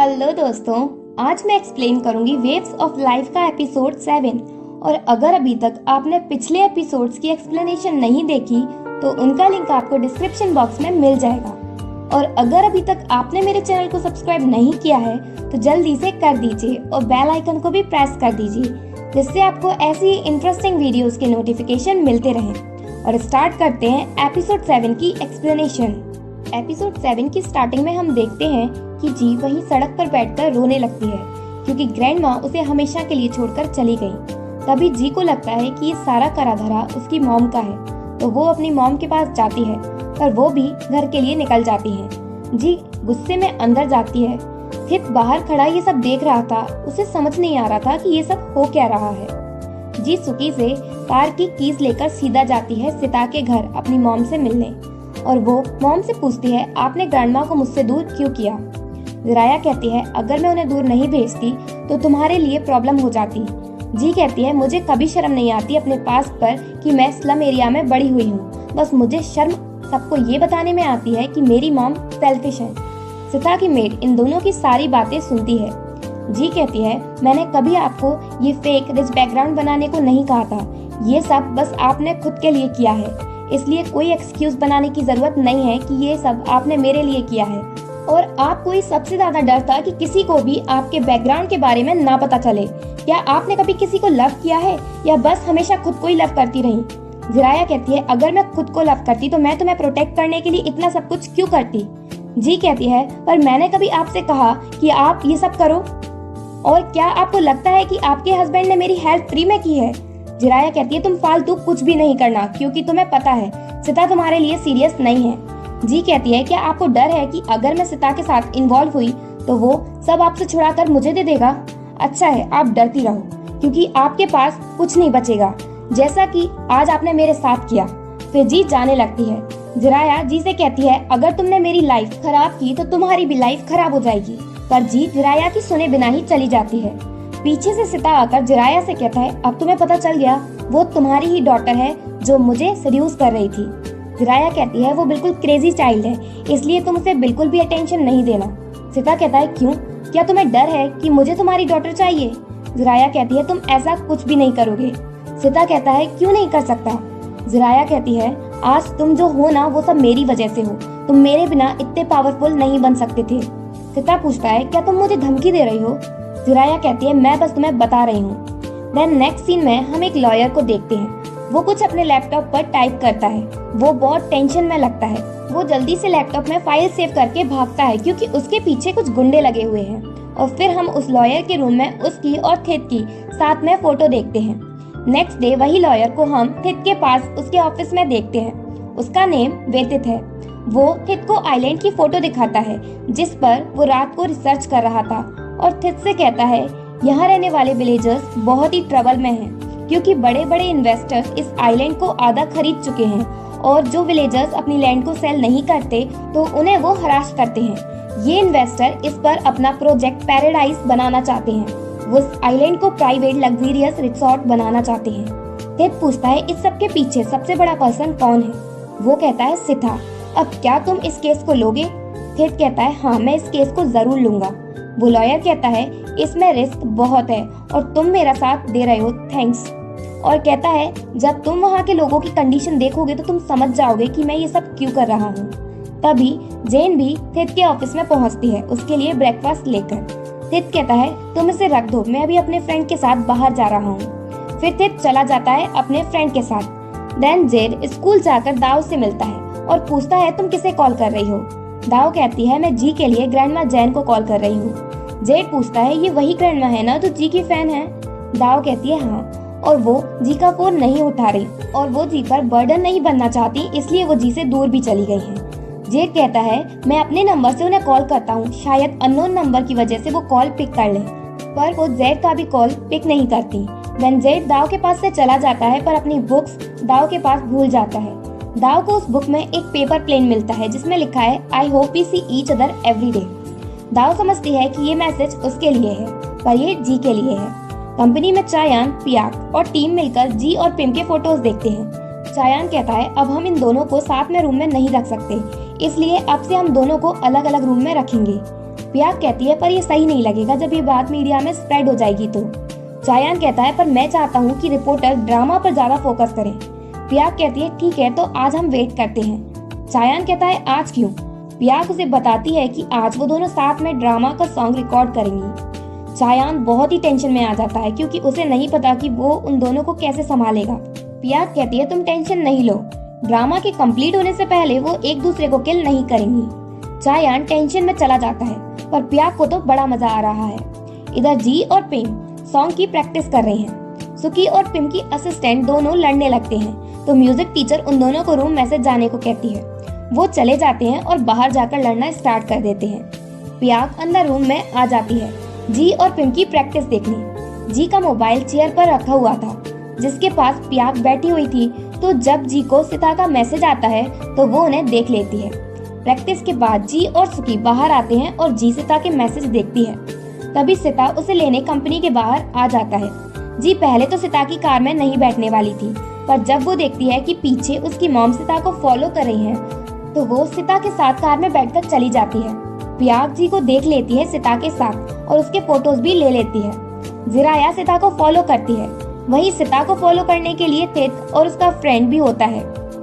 Hello दोस्तों, आज मैं एक्सप्लेन करूंगी वेव्स ऑफ लाइफ का एपिसोड 7। और अगर अभी तक आपने पिछले एपिसोड्स की एक्सप्लेनेशन नहीं देखी तो उनका लिंक आपको डिस्क्रिप्शन बॉक्स में मिल जाएगा। और अगर अभी तक आपने मेरे चैनल को सब्सक्राइब नहीं किया है तो जल्दी से कर दीजिए और बेल आइकन को भी प्रेस कर दीजिए, जिससे आपको ऐसी ही इंटरेस्टिंग वीडियोस के नोटिफिकेशन मिलते रहें। और स्टार्ट करते हैं एपिसोड 7 की एक्सप्लेनेशन। एपिसोड 7 की स्टार्टिंग में हम देखते हैं कि जी वहीं सड़क पर बैठकर रोने लगती है क्योंकि ग्रैंडमा उसे हमेशा के लिए छोड़कर चली गई। तभी जी को लगता है कि ये सारा करा धरा उसकी मॉम का है, तो वो अपनी मॉम के पास जाती है, पर वो भी घर के लिए निकल जाती है। जी गुस्से में अंदर जाती है। थित बाहर खड़ा ये सब देख रहा था, उसे समझ नहीं आ रहा था कि ये सब हो क्या रहा है। जी सुकी से कार की कीज लेकर सीधा जाती है सिता के घर अपनी मॉम से मिलने, और वो मॉम से पूछती है आपने ग्रैंडमा को मुझसे दूर क्यों किया। जिराया कहती है अगर मैं उन्हें दूर नहीं भेजती तो तुम्हारे लिए प्रॉब्लम हो जाती। जी कहती है मुझे कभी शर्म नहीं आती अपने पास पर कि मैं स्लम एरिया में बड़ी हुई हूँ, बस मुझे शर्म सबको ये बताने में आती है कि मेरी मॉम सेल्फिश है। सिता की मेड इन दोनों की सारी बातें सुनती है। जी कहती है मैंने कभी आपको ये फेक रिच बैकग्राउंड बनाने को नहीं कहा था, ये सब बस आपने खुद के लिए किया है, इसलिए कोई एक्सक्यूज बनाने की जरूरत नहीं है कि ये सब आपने मेरे लिए किया है। और आपको ही सबसे ज्यादा डर था कि किसी को भी आपके बैकग्राउंड के बारे में ना पता चले। क्या आपने कभी किसी को लव किया है या बस हमेशा खुद को ही लव करती रही। जिराया कहती है अगर मैं खुद को लव करती तो मैं तुम्हें प्रोटेक्ट करने के लिए इतना सब कुछ क्यों करती। जी कहती है पर मैंने कभी आपसे कहा कि आप ये सब करो, और क्या आपको लगता है कि आपके हस्बैंड ने मेरी हेल्प फ्री में की है। जिराया कहती है तुम फालतू कुछ भी नहीं करना क्योंकि तुम्हें पता है सिता तुम्हारे लिए सीरियस नहीं है। जी कहती है क्या आपको डर है कि अगर मैं सिता के साथ इन्वॉल्व हुई तो वो सब आपसे छुड़ाकर मुझे दे देगा। अच्छा है आप डरती रहो क्योंकि आपके पास कुछ नहीं बचेगा, जैसा कि आज आपने मेरे साथ किया। फिर जी जाने लगती है। जिराया जी से कहती है अगर तुमने मेरी लाइफ खराब की तो तुम्हारी भी लाइफ खराब हो जाएगी, पर जी जिराया की सुने बिना ही चली जाती है। पीछे से सिता आकर जिराया से कहता है अब तुम्हें पता चल गया वो तुम्हारी ही डॉटर है जो मुझे सेड्यूस कर रही थी। जिराया कहती है वो बिल्कुल क्रेजी चाइल्ड है, इसलिए तुम उसे बिल्कुल भी अटेंशन नहीं देना। सिता कहता है क्यों, क्या तुम्हें डर है कि मुझे तुम्हारी डॉटर चाहिए। जिराया कहती है तुम ऐसा कुछ भी नहीं करोगे। सिता कहता है क्यों नहीं कर सकता। जिराया कहती है आज तुम जो हो ना वो सब मेरी वजह से हो, तुम मेरे बिना इतने पावरफुल नहीं बन सकते थे। सिता पूछता है क्या तुम मुझे धमकी दे रही हो। जिराया कहती है मैं बस तुम्हें बता रही हूँ। देन नेक्स्ट सीन में हम एक लॉयर को देखते हैं। वो कुछ अपने लैपटॉप पर टाइप करता है। वो बहुत टेंशन में लगता है। वो जल्दी से लैपटॉप में फाइल सेव करके भागता है क्योंकि उसके पीछे कुछ गुंडे लगे हुए हैं। और फिर हम उस लॉयर के रूम में उसकी और थित की साथ में फोटो देखते हैं। नेक्स्ट डे वही लॉयर को हम थित के पास उसके ऑफिस में देखते हैं। उसका नेम वेतित है। वो थित को आइलैंड की फोटो दिखाता है जिस पर वो रात को रिसर्च कर रहा था, और थित से कहता है यहाँ रहने वाले विलेजर्स बहुत ही ट्रबल में हैं क्योंकि बड़े बड़े इन्वेस्टर्स इस आइलैंड को आधा खरीद चुके हैं, और जो विलेजर्स अपनी लैंड को सेल नहीं करते तो उन्हें वो हरास करते हैं। ये इन्वेस्टर इस पर अपना प्रोजेक्ट पैराडाइज बनाना चाहते हैं। वो इस आइलैंड को प्राइवेट लग्जरियस रिसोर्ट बनाना चाहते हैं। थित पूछता है इस सब के पीछे सबसे बड़ा पर्सन कौन है। वो कहता है सिता। अब क्या तुम इस केस को लोगे। थित कहता है हाँ मैं इस केस को जरूर लूंगा। वो लॉयर कहता है इसमें रिस्क बहुत है और तुम मेरा साथ दे रहे हो, थैंक्स। और कहता है जब तुम वहाँ के लोगों की कंडीशन देखोगे तो तुम समझ जाओगे कि मैं ये सब क्यों कर रहा हूँ। तभी जेन भी थित के ऑफिस में पहुँचती है उसके लिए ब्रेकफास्ट लेकर। थित कहता है तुम इसे रख दो, मैं अभी अपने फ्रेंड के साथ बाहर जा रहा हूँ। फिर थित चला जाता है अपने फ्रेंड के साथ। देन जेन स्कूल जाकर दाव से मिलता है और पूछता है तुम किसे कॉल कर रही हो। दाव कहती है मैं जी के लिए ग्रैंडमा जैन को कॉल कर रही हूँ। जेड पूछता है ये वही ग्रैंडमा है ना जो जी की फैन है। दाव कहती है हाँ, और वो जी का फोन नहीं उठा रही और वो जी पर बर्डन नहीं बनना चाहती, इसलिए वो जी से दूर भी चली गई है। जेड कहता है मैं अपने नंबर से उन्हें कॉल करता हूँ, शायद अननोन नंबर की वजह से वो कॉल पिक कर ले, पर वो जेड का भी कॉल पिक नहीं करती। देन जेड दाव के पास से चला जाता है पर अपनी बुक्स दाव के पास भूल जाता है। दाव को उस बुक में एक पेपर प्लेन मिलता है जिसमें लिखा है I hope we see each other every day. दाव समझती है कि ये मैसेज उसके लिए है पर ये जी के लिए है। कंपनी में चायान, पियाक और टीम मिलकर जी और पिम के फोटोज देखते हैं। चायान कहता है अब हम इन दोनों को साथ में रूम में नहीं रख सकते, इसलिए अब से हम दोनों को अलग अलग रूम में रखेंगे। पियाक कहती है पर ये सही नहीं लगेगा जब ये बात मीडिया में स्प्रेड हो जाएगी तो। चायान कहता है पर मैं चाहता हूँ कि रिपोर्टर ड्रामा पर ज्यादा फोकस करें। पियाक कहती है ठीक है तो आज हम वेट करते हैं। चायान कहता है आज क्यों? पियाक उसे बताती है कि आज वो दोनों साथ में ड्रामा का सॉन्ग रिकॉर्ड करेंगी। चायान बहुत ही टेंशन में आ जाता है क्योंकि उसे नहीं पता कि वो उन दोनों को कैसे संभालेगा। पियाक कहती है तुम टेंशन नहीं लो, ड्रामा के कंप्लीट होने से पहले वो एक दूसरे को किल नहीं करेंगी। चायान टेंशन में चला जाता है पर पियाक को तो बड़ा मजा आ रहा है। इधर जी और पिम सॉन्ग की प्रैक्टिस कर रहे हैं। सुकी और पिम की असिस्टेंट दोनों लड़ने लगते हैं तो म्यूजिक टीचर उन दोनों को रूम में से जाने को कहती है। वो चले जाते हैं और बाहर जाकर लड़ना स्टार्ट कर देते हैं। पियाक अंदर रूम में आ जाती है जी और पिम की प्रैक्टिस देखने। जी का मोबाइल चेयर पर रखा हुआ था जिसके पास पियाक बैठी हुई थी, तो जब जी को सिता का मैसेज आता है तो वो उन्हें देख लेती है। प्रैक्टिस के बाद जी और सुकी बाहर आते हैं और जी सिता के मैसेज देखती है। तभी सिता उसे लेने कंपनी के बाहर आ जाता है। जी पहले तो सिता की कार में नहीं बैठने वाली थी, पर जब वो देखती है कि पीछे उसकी मॉम सिता को फॉलो कर रही है तो वो सिता के साथ कार में बैठकर चली जाती है। पियाक जी को देख लेती है सिता के साथ और उसके फोटोज भी ले लेती है। जिराया सिता को फॉलो करती है। वहीं सिता को फॉलो करने के लिए थित और उसका फ्रेंड भी होता है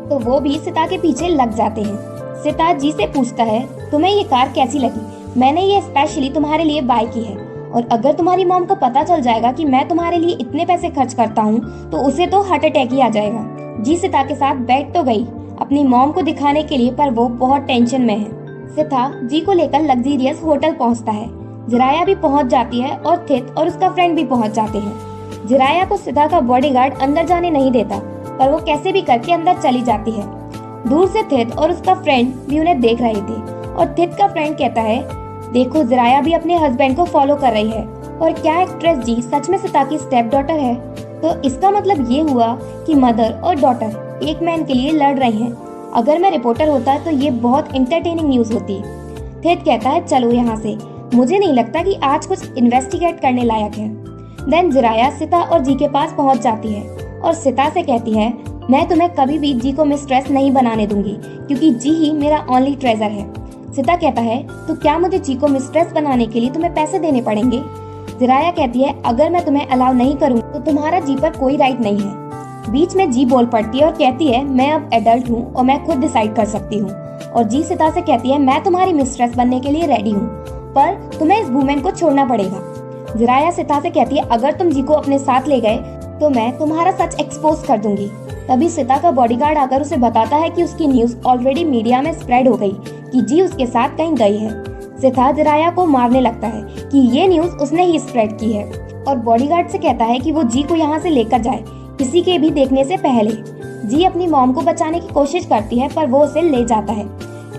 तो वो भी सिता के पीछे लग जाते हैं। सिता जी से पूछता है तुम्हें ये कार कैसी लगी? मैंने ये स्पेशली तुम्हारे लिए बाय की है और अगर तुम्हारी मॉम को पता चल जाएगा कि मैं तुम्हारे लिए इतने पैसे खर्च करता हूँ तो उसे तो हार्ट अटैक ही आ जाएगा। जी सिता के साथ बैठ तो गई अपनी मॉम को दिखाने के लिए, पर वो बहुत टेंशन में है। सिता जी को लेकर लग्जरियस होटल पहुँचता है। जिराया भी पहुँच जाती है और थित और उसका फ्रेंड भी पहुँच जाते हैं। जिराया को सिता का बॉडीगार्ड अंदर जाने नहीं देता, पर वो कैसे भी करके अंदर चली जाती है। दूर से थित और उसका फ्रेंड भी उन्हें देख रहे थे और थित का फ्रेंड कहता है देखो जिराया भी अपने हस्बैंड को फॉलो कर रही है और क्या एक्ट्रेस जी सच में सिता की स्टेप डॉटर है? तो इसका मतलब ये हुआ कि मदर और डॉटर एक मैन के लिए लड़ रही हैं। अगर मैं रिपोर्टर होता तो ये बहुत इंटरटेनिंग न्यूज होती। थित कहता है चलो यहाँ से, मुझे नहीं लगता कि आज कुछ इन्वेस्टिगेट करने लायक है। देन जिराया सिता और जी के पास पहुँच जाती है और सिता से कहती है मैं तुम्हें कभी भी जी को मिस्ट्रेस नहीं बनाने दूंगी क्योंकि जी ही मेरा ओनली ट्रेजर है। सिता कहता है तो क्या मुझे जी को मिस्ट्रेस बनाने के लिए तुम्हें पैसे देने पड़ेंगे? जिराया कहती है अगर मैं तुम्हें अलाउ नहीं करूँ तो तुम्हारा जी पर कोई राइट नहीं है। बीच में जी बोल पड़ती है और कहती है मैं अब एडल्ट हूँ और मैं खुद डिसाइड कर सकती हूँ। और जी सिता से कहती है मैं तुम्हारी मिस्ट्रेस बनने के लिए रेडी हूँ, पर तुम्हें इस वुमेन को छोड़ना पड़ेगा। जिराया सिता से कहती है अगर तुम जी को अपने साथ ले गए तो मैं तुम्हारा सच एक्सपोज कर दूंगी। तभी सिता का बॉडीगार्ड आकर उसे बताता है कि उसकी न्यूज ऑलरेडी मीडिया में स्प्रेड हो गई कि जी उसके साथ कहीं गई है। सिता जिराया को मारने लगता है कि ये न्यूज उसने ही स्प्रेड की है और बॉडीगार्ड से कहता है कि वो जी को यहाँ से लेकर जाए किसी के भी देखने से पहले। जी अपनी मॉम को बचाने की कोशिश करती है पर वो उसे ले जाता है।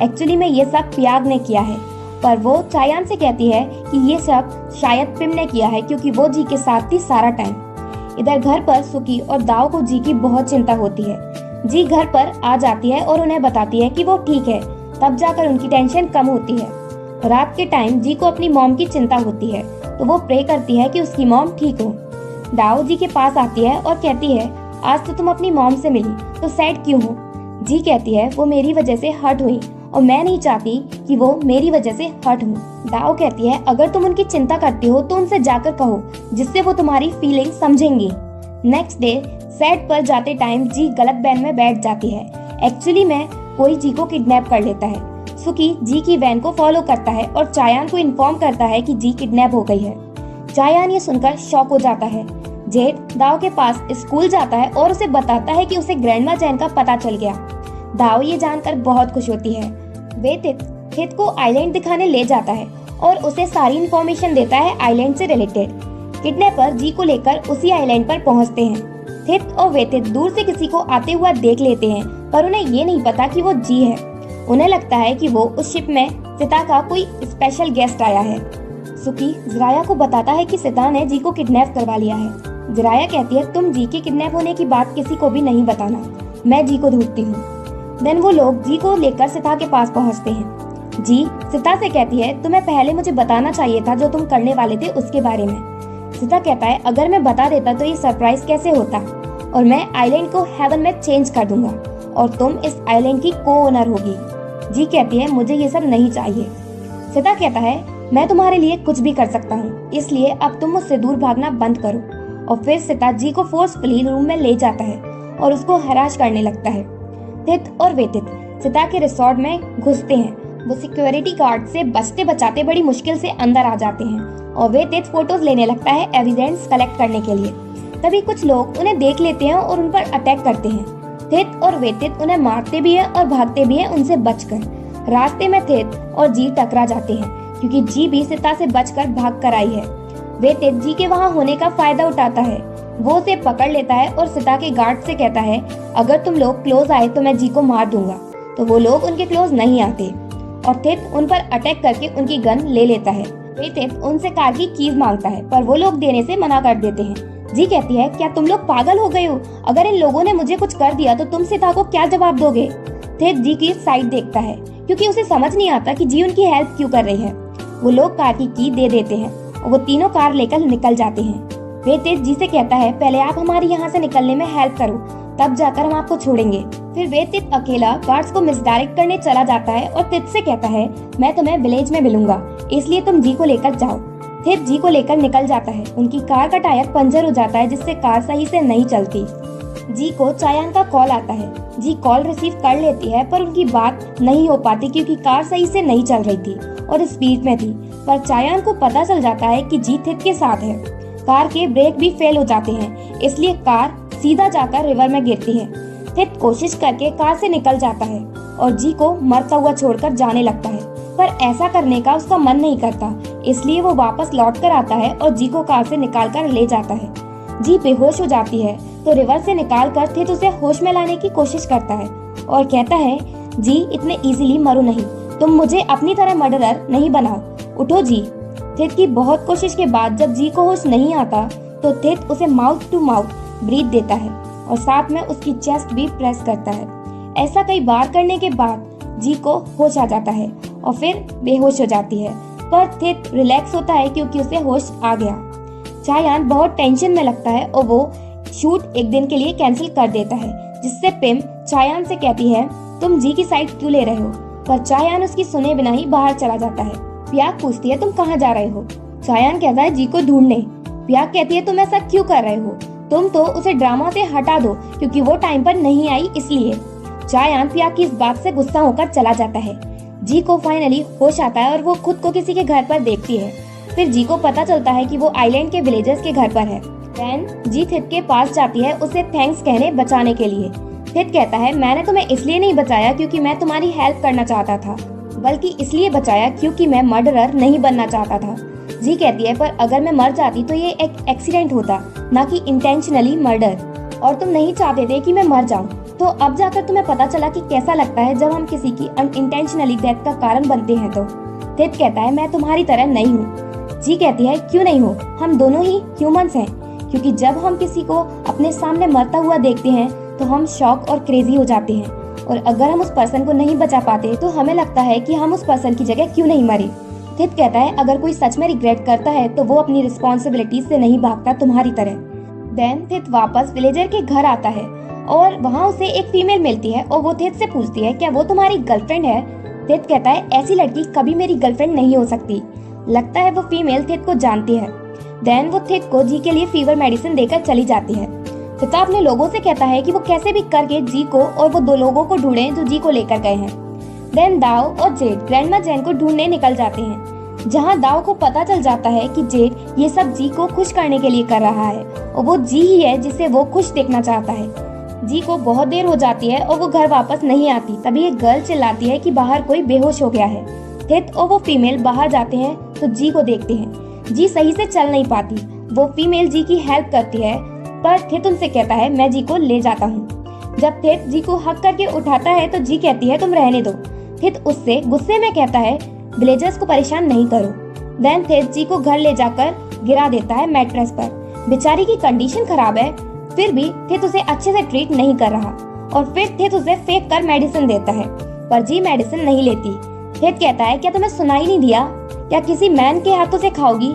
एक्चुअली में ये सब पियाक ने किया है, पर वो चायान से कहती है कि ये सब शायद पिम ने किया है क्योंकि वो जी के साथ थी सारा टाइम। इधर घर पर सुकी और दाव को जी की बहुत चिंता होती है। जी घर पर आ जाती है और उन्हें बताती है कि वो ठीक है, तब जाकर उनकी टेंशन कम होती है। रात के टाइम जी को अपनी मॉम की चिंता होती है तो वो प्रे करती है कि उसकी मॉम ठीक हो। दाव जी के पास आती है और कहती है आज तो तुम अपनी मॉम से मिली तो सैड क्यों हो? जी कहती है वो मेरी वजह से हर्ट हुई और मैं नहीं चाहती कि वो मेरी वजह से हर्ट हो। दाव कहती है अगर तुम उनकी चिंता करती हो तो उनसे जाकर कहो जिससे वो तुम्हारी फीलिंग समझेंगी। नेक्स्ट डे सेट पर जाते टाइम जी गलत वैन में बैठ जाती है। एक्चुअली में कोई जी को किडनैप कर लेता है। सुकी जी की वैन को फॉलो करता है और चायान को इन्फॉर्म करता है कि जी किडनैप हो गई है। चायान ये सुनकर शॉक हो जाता है। जेठ दाव के पास स्कूल जाता है और उसे बताता है कि उसे ग्रैंडमा जैन का पता चल गया। दाव ये जानकर बहुत खुश होती है। वे थित को आइलैंड दिखाने ले जाता है और उसे सारी इन्फॉर्मेशन देता है आइलैंड से रिलेटेड। किडनैपर जी को लेकर उसी आइलैंड पर पहुंचते हैं। थित और वेतित दूर से किसी को आते हुआ देख लेते हैं, पर उन्हें ये नहीं पता कि वो जी है। उन्हें लगता है कि वो उस शिप में सिता का कोई स्पेशल गेस्ट आया है। सुकी जिराया को बताता है कि सिता ने जी को किडनैप करवा लिया है। जिराया कहती है तुम जी के किडनैप होने की बात किसी को भी नहीं बताना, मैं जी को ढूंढती हूँ। देन वो लोग जी को लेकर सिता के पास पहुँचते हैं। जी सिता से कहती है तुम्हें पहले मुझे बताना चाहिए था जो तुम करने वाले थे उसके बारे में। सिता कहता है अगर मैं बता देता तो ये सरप्राइज कैसे होता और मैं आइलैंड को हेवन में चेंज कर दूंगा और तुम इस आइलैंड की को ओनर होगी। जी कहती है मुझे ये सब नहीं चाहिए। सिता कहता है मैं तुम्हारे लिए कुछ भी कर सकता हूँ, इसलिए अब तुम मुझसे दूर भागना बंद करो। और फिर सिता जी को फोर्सफुली रूम में ले जाता है और उसको हरास करने लगता है। थित और वेतित सिता के रिसोर्ट में घुसते हैं। वो सिक्योरिटी गार्ड से बचते बचाते बड़ी मुश्किल से अंदर आ जाते हैं और वेतित फोटोज लेने लगता है एविडेंस कलेक्ट करने के लिए। तभी कुछ लोग उन्हें देख लेते हैं और उन पर अटैक करते हैं। थित और वेतित उन्हें मारते भी हैं और भागते भी हैं उनसे बचकर। रास्ते में थित और जी टकरा जाते हैं क्योंकि जी भी सिता से बचकर भाग कर आई है। वेतित जी के वहाँ होने का फायदा उठाता है। वो उसे पकड़ लेता है और सिता के गार्ड से कहता है, अगर तुम लोग क्लोज आए तो मैं जी को मार दूंगा। तो वो लोग उनके क्लोज नहीं आते और थित उन पर अटैक करके उनकी गन ले लेता है। वेतित उनसे कार की कीज मांगता है पर वो लोग देने से मना कर देते हैं। जी कहती है, क्या तुम लोग पागल हो गए हो? अगर इन लोगों ने मुझे कुछ कर दिया तो तुम सिता को क्या जवाब दोगे? थित जी की साइड देखता है क्योंकि उसे समझ नहीं आता कि जी उनकी हेल्प क्यों कर रही है। वो लोग कार की की दे देते हैं और वो तीनों कार लेकर निकल जाते हैं। वेतित जी से कहता है, पहले आप हमारी यहाँ से निकलने में हेल्प करो, तब जाकर हम आपको छोड़ेंगे। फिर वेतित अकेला गार्ड्स को मिसडायरेक्ट करने चला जाता है और थित से कहता है, मैं तुम्हें विलेज में मिलूंगा, इसलिए तुम जी को लेकर जाओ। थित जी को लेकर निकल जाता है। उनकी कार का टायर पंचर हो जाता है जिससे कार सही से नहीं चलती। जी को चायान का कॉल आता है। जी कॉल रिसीव कर लेती है पर उनकी बात नहीं हो पाती क्योंकि कार सही से नहीं चल रही थी और स्पीड में थी। पर चायान को पता चल जाता है कि जी थित के साथ है। कार के ब्रेक भी फेल हो जाते हैं, इसलिए कार सीधा जाकर रिवर में गिरती है। थित कोशिश करके कार से निकल जाता है और जी को मरता हुआ छोड़कर जाने लगता है, पर ऐसा करने का उसका मन नहीं करता, इसलिए वो वापस लौट कर आता है और जी को कार से निकाल कर ले जाता है। जी बेहोश हो जाती है तो रिवर से निकाल कर थित उसे होश में लाने की कोशिश करता है और कहता है, जी इतने इजीली मरो नहीं, तुम मुझे अपनी तरह मर्डरर नहीं बनाओ, उठो जी। थित की बहुत कोशिश के बाद जब जी को होश नहीं आता तो थित उसे माउथ टू माउथ ब्रीथ देता है और साथ में उसकी चेस्ट भी प्रेस करता है। ऐसा कई बार करने के बाद जी को होश आ जाता है और फिर बेहोश हो जाती है, पर थित रिलैक्स होता है क्योंकि उसे होश आ गया। चायान बहुत टेंशन में लगता है और वो शूट एक दिन के लिए कैंसिल कर देता है, जिससे पिम चायान से कहती है, तुम जी की साइड क्यों ले रहे हो? पर चायान उसकी सुने बिना ही बाहर चला जाता है। प्याक पूछती है, तुम कहाँ जा रहे हो? चायान कहता है, जी को ढूंढने। प्याक कहती है, तुम ऐसा क्यों कर रहे हो? तुम तो उसे ड्रामा से हटा दो क्योंकि वो टाइम पर नहीं आई इसलिए। चायान प्याक की इस बात से गुस्सा होकर चला जाता है। जी को फाइनली होश आता है और वो खुद को किसी के घर पर देखती है। फिर जी को पता चलता है कि वो आइलैंड के विलेजर्स के घर पर है। देन जी थित के पास जाती है उसे थैंक्स कहने बचाने के लिए। थित कहता है, मैंने तुम्हें इसलिए नहीं बचाया क्योंकि मैं तुम्हारी हेल्प करना चाहता था, बल्कि इसलिए बचाया क्योंकि मैं मर्डरर नहीं बनना चाहता था। जी कहती है, पर अगर मैं मर जाती तो ये एक एक्सीडेंट होता, ना कि इंटेंशनली मर्डर, और तुम नहीं चाहते थे कि मैं मर जाऊं। तो अब जाकर तुम्हें पता चला कि कैसा लगता है जब हम किसी की अनइंटेंशनली डेथ का कारण बनते हैं। तो थित कहता है, मैं तुम्हारी तरह नहीं हूँ। जी कहती है, क्यों नहीं हो? हम दोनों ही ह्यूमंस हैं, क्योंकि जब हम किसी को अपने सामने मरता हुआ देखते हैं तो हम शॉक और क्रेजी हो जाते हैं, और अगर हम उस पर्सन को नहीं बचा पाते तो हमें लगता है कि हम उस पर्सन की जगह क्यों नहीं मरे। थित कहता है, अगर कोई सच में रिग्रेट करता है तो वो अपनी रिस्पॉन्सिबिलिटी से नहीं भागता तुम्हारी तरह। देन थित वापस विलेजर के घर आता है और वहाँ उसे एक फीमेल मिलती है और वो थित से पूछती है, क्या वो तुम्हारी गर्लफ्रेंड है? थित कहता है, ऐसी लड़की कभी मेरी गर्लफ्रेंड नहीं हो सकती। लगता है वो फीमेल थित को जानती है। देन वो थित को जी के लिए फीवर मेडिसिन देकर चली जाती है। थित अपने लोगों से कहता है कि वो कैसे भी करके जी को और वो दो लोगों को ढूंढें जो जी को लेकर गए हैं। देन दाव और जेड ग्रैंडमा जैन को ढूंढने निकल जाते हैं, जहां दाव को पता चल जाता है कि जेड ये सब जी को खुश करने के लिए कर रहा है और वो जी ही है जिसे वो खुश देखना चाहता है। जी को बहुत देर हो जाती है और वो घर वापस नहीं आती। तभी एक गर्ल चिल्लाती है कि बाहर कोई बेहोश हो गया है। थित और वो फीमेल बाहर जाते हैं तो जी को देखते हैं। जी सही से चल नहीं पाती। वो फीमेल जी की हेल्प करती है, पर थित उनसे कहता है, मैं जी को ले जाता हूँ। जब थित जी को हक करके उठाता है तो जी कहती है, तुम रहने दो। थित उससे गुस्से में कहता है, विलेजर्स को परेशान नहीं करो। देन थित जी को घर ले जाकर गिरा देता है मैट्रेस पर। बेचारी की कंडीशन खराब है, फिर भी थित उसे अच्छे से ट्रीट नहीं कर रहा और फिर थित उसे फेंक कर मेडिसिन देता है, पर जी मेडिसिन नहीं लेती। थित कहता है, क्या तुम्हें सुनाई नहीं दिया? क्या किसी मैन के हाथों से खाओगी?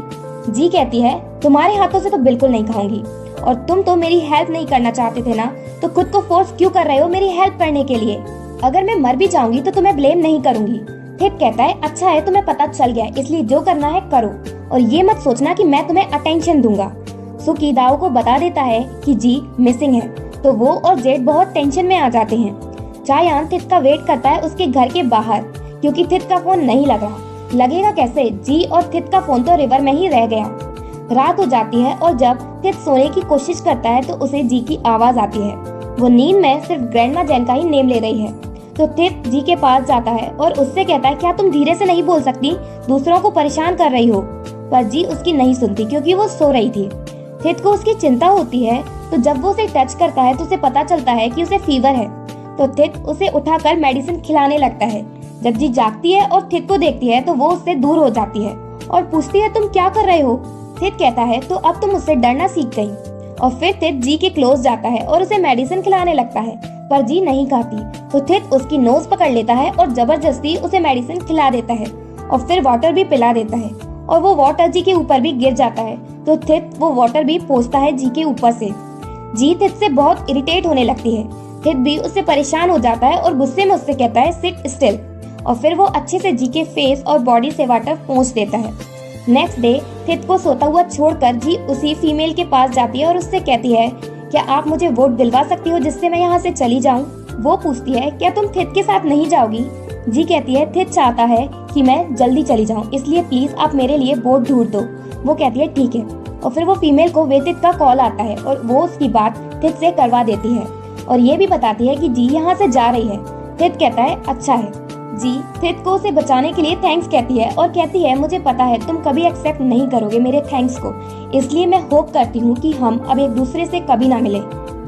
जी कहती है, तुम्हारे हाथों से तो बिल्कुल नहीं खाऊंगी, और तुम तो मेरी हेल्प नहीं करना चाहते थे ना, तो खुद को फोर्स क्यों कर रहे हो मेरी हेल्प करने के लिए? अगर मैं मर भी जाऊंगी तो तुम्हें ब्लेम नहीं करूंगी। थित कहता है अच्छा है तुम्हें पता चल गया, इसलिए जो करना है करो और ये मत सोचना कि मैं तुम्हें अटेंशन दूंगा। सो कीदाओ को बता देता है कि जी मिसिंग है, तो वो और जेड बहुत टेंशन में आ जाते हैं। चायान थित का वेट करता है उसके घर के बाहर क्योंकि थित का फोन नहीं लग रहा। लगेगा कैसे, जी और थित का फोन तो रिवर में ही रह गया। रात हो जाती है और जब थित सोने की कोशिश करता है तो उसे जी की आवाज आती है। वो नींद में सिर्फ ग्रैंडमा जैन का ही नेम ले रही है। तो थित जी के पास जाता है और उससे कहता है क्या तुम धीरे से नहीं बोल सकती, दूसरों को परेशान कर रही हो। पर जी उसकी नहीं सुनती क्योंकि वो सो रही थी। थित को उसकी चिंता होती है, तो जब वो उसे टच करता है तो उसे पता चलता है कि उसे फीवर है। तो थित उसे उठाकर मेडिसिन खिलाने लगता है। जब जी जागती है और थित को देखती है तो वो उससे दूर हो जाती है और पूछती है तुम क्या कर रहे हो। थित कहता है तो अब तुम उससे डरना सीख गई। और फिर थित जी के क्लोज जाता है और उसे मेडिसिन खिलाने लगता है, पर जी नहीं खाती। तो थित उसकी नोज पकड़ लेता है और जबरदस्ती उसे मेडिसिन खिला देता है और फिर वाटर भी पिला देता है और वो वाटर जी के ऊपर भी गिर जाता है। तो थित वो वाटर भी पोंछता है जी के ऊपर से। जी थित से बहुत इरिटेट होने लगती है। थित भी उससे परेशान हो जाता है और गुस्से में उससे कहता है सिट स्टिल, और फिर वो अच्छे से जी के फेस और बॉडी से वाटर पोंछ देता है। नेक्स्ट डे थित को सोता हुआ छोड़कर जी उसी फीमेल के पास जाती है और उससे कहती है क्या आप मुझे वोट दिलवा सकती हो जिससे मैं यहाँ से चली जाऊँ। वो पूछती है क्या तुम थित के साथ नहीं जाओगी। जी कहती है थित चाहता है कि मैं जल्दी चली जाऊँ, इसलिए प्लीज आप मेरे लिए वोट ढूंढ दो। वो कहती है ठीक है, और फिर वो फीमेल को वेतित का कॉल आता है और वो उसकी बात थित से करवा देती है और ये भी बताती है कि जी यहाँ से जा रही है। थित कहता है अच्छा है। जी थित को उसे बचाने के लिए थैंक्स कहती है और कहती है मुझे पता है तुम कभी एक्सेप्ट नहीं करोगे मेरे थैंक्स को, इसलिए मैं होप करती हूँ कि हम अब एक दूसरे से कभी ना मिले,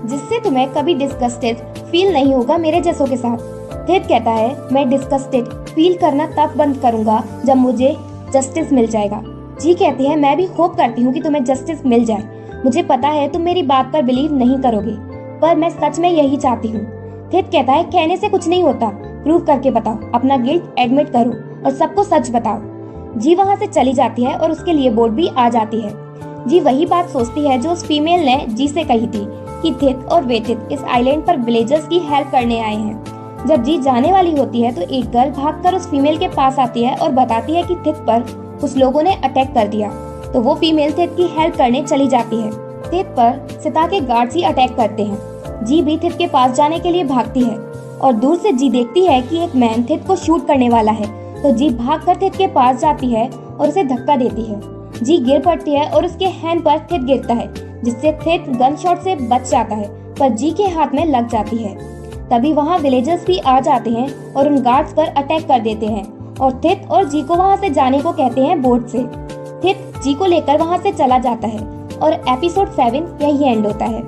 जिससे तुम्हें कभी डिस्गस्टेड फील नहीं होगा मेरे जैसों के साथ। थित कहता है मैं डिस्गस्टेड फील करना तब बंद करूंगा जब मुझे जस्टिस मिल जाएगा। जी कहती है मैं भी होप करती हूँ कि तुम्हें जस्टिस मिल जाए। मुझे पता है तुम मेरी बात पर बिलीव नहीं करोगे, पर मैं सच में यही चाहती हूँ। थित कहता है कहने से कुछ नहीं होता, प्रूव करके बताओ, अपना गिल्ट एडमिट करो और सबको सच बताओ। जी वहाँ से चली जाती है और उसके लिए बोर्ड भी आ जाती है। जी वही बात सोचती है जो उस फीमेल ने जी से कही थी कि थित और वेतित इस आइलैंड पर विलेजर्स की हेल्प करने आए हैं। जब जी जाने वाली होती है तो एक गर्ल भागकर उस फीमेल के पास आती है और बताती है कि थित पर कुछ लोगों ने अटैक कर दिया। तो वो फीमेल थित की हेल्प करने चली जाती है। थित पर सिता के गार्ड्स ही अटैक करते हैं। जी भी थित के पास जाने के लिए भागती है और दूर से जी देखती है कि एक मैन थित को शूट करने वाला है। तो जी भागकर थित के पास जाती है और उसे धक्का देती है। जी गिर पड़ती है और उसके हैंड पर थित गिरता है, जिससे थित गन शॉट से बच जाता है, पर जी के हाथ में लग जाती है। तभी वहाँ विलेजर्स भी आ जाते हैं और उन गार्ड्स पर अटैक कर देते हैं और थित और जी को वहाँ से जाने को कहते हैं बोट से। थित जी को लेकर वहाँ से चला जाता है और एपिसोड 7 यही एंड होता है।